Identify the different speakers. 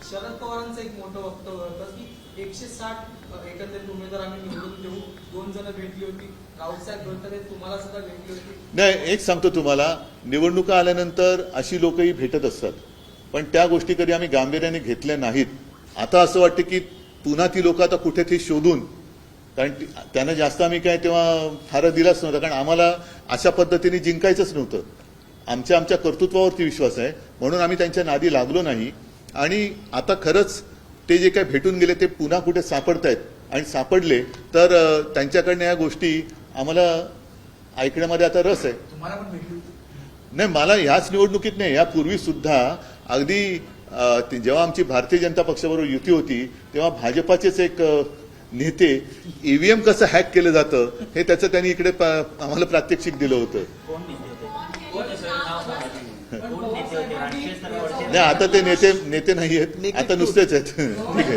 Speaker 1: शरद पवारांचं एक मोठं वक्तव्य होतं की 160 एकंदरीत उमेदवार आम्ही निवडून देऊ. 2 जण भेटली होती, राऊतसाहेब गणतरे तुम्हाला सुद्धा भेटली होती.
Speaker 2: नाही, एक सांगतो तुम्हाला, निवडणुका आल्यानंतर अशी लोकही भेटत असतात, पण त्या गोष्टी कधी आम्ही गांभीर्याने घेतल्या नाहीत. आता असं वाटतं की पुन्हा ती लोक आता कुठेतरी शोधून, कारण त्यांना जास्त आम्ही काय तेव्हा थारा दिलाच नव्हता, कारण आम्हाला अशा पद्धतीने जिंकायचंच नव्हतं. आमच्या कर्तृत्वावरती विश्वास आहे, म्हणून आम्ही त्यांच्या नादी लागलो नाही. आणि आता खरंच ते जे काय भेटून गेले ते पुन्हा कुठे सापडतायत, आणि सापडले तर त्यांच्याकडनं या गोष्टी आम्हाला ऐकण्यामध्ये आता रस आहे.
Speaker 3: तुम्हाला पण भेटली होती?
Speaker 2: नाही, मला ह्याच निवडणुकीत नाही, यापूर्वी सुद्धा अगदी जेव्हा आमची भारतीय जनता पक्षाबरोबर युती होती तेव्हा भाजपाचेच एक नेते ईव्हीएम कसं हॅक केलं जातं हे त्याचं त्यांनी इकडे आम्हाला प्रात्यक्षिक दिलं होतं. नाही, आता ते नेते नाही आहेत, आता नुसतेच आहेत. ठीक आहे.